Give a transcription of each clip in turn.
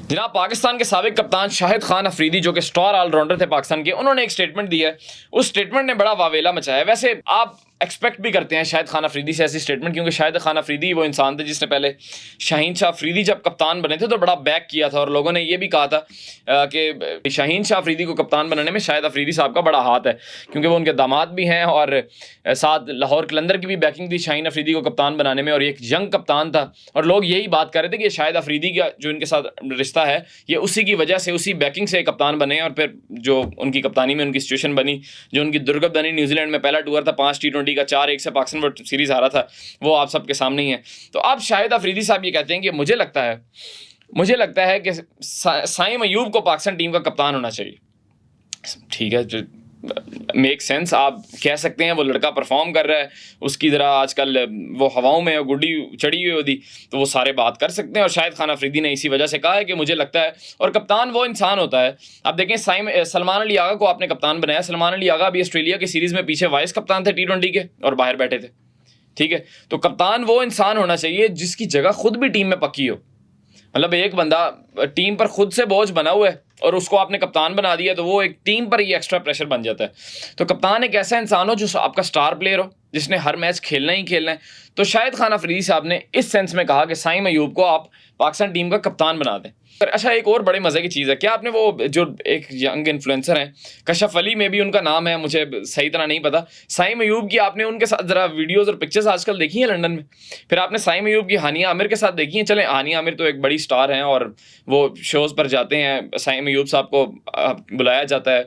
जनाब पाकिस्तान के साबिक कप्तान शाहिद खान अफरीदी जो कि स्टार ऑलराउंडर थे पाकिस्तान के, उन्होंने एक स्टेटमेंट दिया है। उस स्टेटमेंट ने बड़ा वावेला मचाया। वैसे आप एक्सपेक्ट भी करते हैं शाहिद खान अफरीदी से ऐसी स्टेटमेंट, क्योंकि शाहिद खान अफरीदी वो इंसान थे जिसने पहले शाहीन शाह अफरीदी जब कप्तान बने थे तो बड़ा बैक किया था, और लोगों ने ये भी कहा था कि शाहीन शाह अफरीदी को कप्तान बनाने में शाहिद अफरीदी साहब का बड़ा हाथ है, क्योंकि वो उनके दामाद भी हैं और साथ लाहौर कलंदर की भी बैकिंग थी शाहीन अफरीदी को कप्तान बनाने में, और एक यंग कप्तान था। और लोग यही बात कर रहे थे कि शाहिद अफरीदी का जो इनके साथ रिश्ता है ये उसी की वजह से, उसी बैकिंग से कप्तान बने, और फिर जो उनकी कप्तानी में उनकी सिचुएशन बनी, जो उनकी दुर्गप्तानी न्यूजीलैंड में पहला टूर था 5 T20 का 4-1 से पाकिस्तान वर्ल्ड सीरीज हारा था, वो आप सबके सामने ही है। तो अब शाहिद अफरीदी साहब ये कहते हैं कि मुझे लगता है कि साइम अयूब को पाकिस्तान टीम का कप्तान होना चाहिए। ठीक है, मेक सेंस, आप कह सकते हैं वो लड़का परफॉर्म कर रहा है, उसकी ज़रा आजकल वो हवाओं में गुड्डी चढ़ी हुई होती तो वो सारे बात कर सकते हैं, और शाहिद खान अफरीदी ने इसी वजह से कहा है कि मुझे लगता है। और कप्तान वो इंसान होता है, आप देखें सलमान अली आगा को आपने कप्तान बनाया। सलमान अली आगा भी ऑस्ट्रेलिया की सीरीज़ में पीछे वाइस कप्तान थे T20 के और बाहर बैठे थे। ठीक है, तो कप्तान वो इंसान होना चाहिए जिसकी जगह खुद भी टीम में पक्की हो। मतलब एक बंदा टीम पर खुद से बोझ बना हुआ है और उसको आपने कप्तान बना दिया तो वो एक टीम पर ही एक्स्ट्रा प्रेशर बन जाता है। तो कप्तान एक ऐसा इंसान हो जो आपका स्टार प्लेयर हो, जिसने हर मैच खेलना ही खेलना है। तो शाहिद खान अफरीदी साहब ने इस सेंस में कहा कि साइम अयूब को आप पाकिस्तान टीम का कप्तान बना दें। अच्छा, एक और बड़े मज़े की चीज़ है, क्या आपने वो जो एक यंग इन्फ्लुएंसर हैं कशफ अली में भी उनका नाम है, मुझे सही तरह नहीं पता, साइम अयूब की आपने उनके साथ ज़रा वीडियोज़ और पिक्चर्स आजकल देखी हैं लंदन में? फिर आपने साइम अयूब की हानिया आमिर के साथ देखी हैं? चलें, हानिया आमिर तो एक बड़ी स्टार हैं और वो शोज़ पर जाते हैं, साइम अयूब साहब को बुलाया जाता है,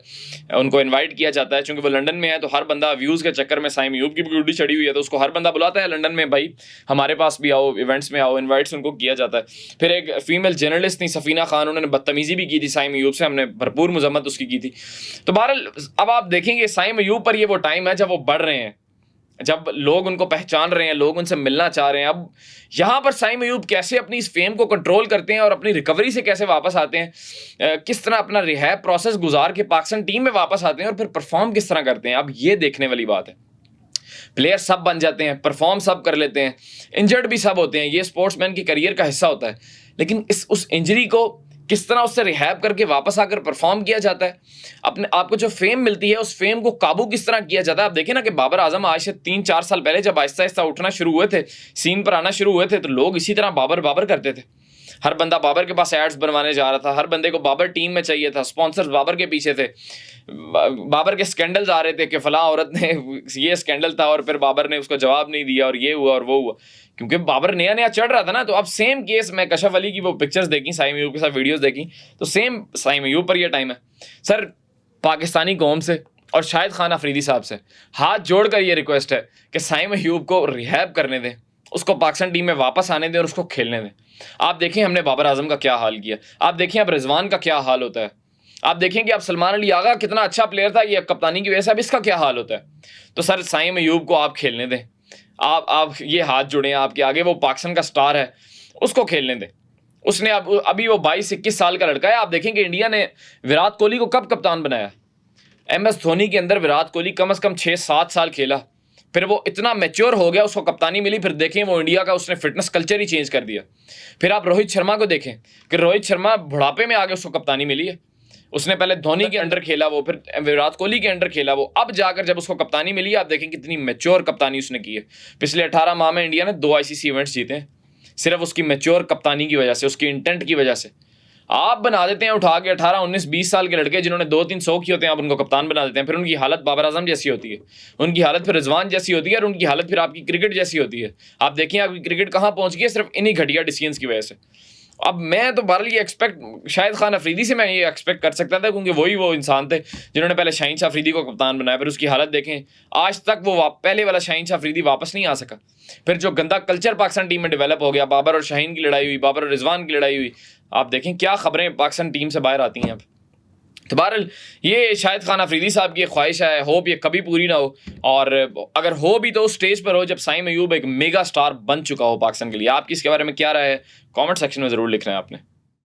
उनको इन्वाइट किया जाता है, चूँकि वो लंदन में है तो हर बंदा व्यूज़ के चक्कर में साइम अयूब की भी गुड्डी चढ़ी हुई है तो उसको हर बंदा बुलाता है लंदन में, भाई हमारे पास भी आओ, इवेंट्स में आओ, इन्वाइट्स उनको किया जाता है। फिर एक फीमेल जर्नलिस्ट थी सफीना खान, उन्होंने बदतमीजी भी की थी साइम अयूब से, हमने भरपूर मजम्मत उसकी की थी। तो बहरहाल अब आप देखेंगे साइम अयूब पर ये वो टाइम है जब वो बढ़ रहे हैं, जब लोग उनको पहचान रहे हैं, लोग उनसे मिलना चाह रहे हैं। अब यहाँ पर साइम अयूब कैसे अपनी इस फेम को कंट्रोल करते हैं और अपनी रिकवरी से कैसे वापस आते हैं, किस तरह अपना रिहैब प्रोसेस गुजार के पाकिस्तान टीम में वापस आते हैं और फिर परफॉर्म किस तरह करते हैं, अब ये देखने वाली बात है। प्लेयर सब बन जाते हैं, परफॉर्म सब कर लेते हैं, इंजर्ड भी सब होते हैं, ये स्पोर्ट्समैन की करियर का हिस्सा होता है, लेकिन उस इंजरी को किस तरह उससे रिहैब करके वापस आकर परफॉर्म किया जाता है, अपने आपको जो फेम मिलती है उस फेम को काबू किस तरह किया जाता है। आप देखें ना कि बाबर आजम आज से 3-4 साल पहले जब आहिस्ता आहिस्ता उठना शुरू हुए थे, सीन पर आना शुरू हुए थे, तो लोग इसी तरह बाबर बाबर करते थे। हर बंदा बाबर के पास एड्स बनवाने जा रहा था, हर बंदे को बाबर टीम में चाहिए था, स्पॉन्सर्स बाबर के पीछे थे, बाबर के स्कैंडल्स आ रहे थे कि फलां औरत ने ये स्कैंडल था और फिर बाबर ने उसको जवाब नहीं दिया और ये हुआ और वो हुआ, क्योंकि बाबर नया नया चढ़ रहा था ना। तो अब सेम केस, मैं कशफ अली की वो पिक्चर्स देखी, साइम अयूब के साथ वीडियोस देखी, तो सेम साइम अयूब पर ये टाइम है। सर, पाकिस्तानी कौम से और शाहिद खान अफरीदी साहब से हाथ जोड़कर ये रिक्वेस्ट है कि साइम अयूब को रिहैब करने दें, उसको पाकिस्तान टीम में वापस आने दें और उसको खेलने दें। आप देखें हमने बाबर आजम का क्या हाल किया, आप देखें अब रिजवान का क्या हाल होता है, आप देखें कि अब सलमान अली आगा कितना अच्छा प्लेयर था, ये कप्तानी की वजह से अब इसका क्या हाल होता है। तो सर, साइम अयूब को आप खेलने दें, आप ये हाथ जुड़ें आपके आगे, वो पाकिस्तान का स्टार है, उसको खेलने दें। उसने अभी वो 22-21 साल का लड़का है। आप देखें कि इंडिया ने विराट कोहली को कब कप्तान बनाया, MS धोनी के अंदर विराट कोहली कम से कम 6-7 साल खेला, फिर वो इतना मैच्योर हो गया, उसको कप्तानी मिली, फिर देखें वो इंडिया का उसने फिटनेस कल्चर ही चेंज कर दिया। फिर आप रोहित शर्मा को देखें कि रोहित शर्मा बुढ़ापे में आगे उसको कप्तानी मिली है, उसने पहले धोनी के अंडर खेला, वो फिर विराट कोहली के अंडर खेला, वो अब जाकर जब उसको कप्तानी मिली, आप देखें कितनी मैच्योर कप्तानी उसने की है। पिछले 18 माह में इंडिया ने 2 ICC इवेंट्स जीते हैं, सिर्फ उसकी मैच्योर कप्तानी की वजह से, उसकी इंटेंट की वजह से। आप बना देते हैं उठा के 18, 19, 20 साल के लड़के जिन्होंने 2-3 किए होते हैं, आप उनको कप्तान बना देते हैं, फिर उनकी हालत बाबर आजम जैसी होती है, उनकी हालत फिर रिजवान जैसी होती है, और उनकी हालत फिर आपकी क्रिकेट जैसी होती है। आप देखिए आपकी क्रिकेट कहाँ पहुँच गई है, सिर्फ इन्हीं घटिया डिसीजंस की वजह से। अब मैं तो बहरहाल ये एक्सपेक्ट शाहिद खान अफरीदी से मैं ये एक्सपेक्ट कर सकता था, क्योंकि वही वो इंसान थे जिन्होंने पहले शाहीन शाह अफरीदी को कप्तान बनाया, फिर उसकी हालत देखें, आज तक वो पहले वाला शाहीन शाह अफरीदी वापस नहीं आ सका। फिर जो गंदा कल्चर पाकिस्तान टीम में डेवलप हो गया, बाबर और शाहीन की लड़ाई हुई, बाबर और रिजवान की लड़ाई हुई, आप देखें क्या खबरें पाकिस्तान टीम से बाहर आती हैं अब। तो बहरहाल ये शाहिद खान अफरीदी साहब की ख्वाहिश है, होप ये कभी पूरी ना हो, और अगर हो भी तो उस स्टेज पर हो जब साइम अयूब एक मेगा स्टार बन चुका हो पाकिस्तान के लिए। आपकी इसके बारे में क्या राय है, कमेंट सेक्शन में ज़रूर लिख रहे हैं आपने।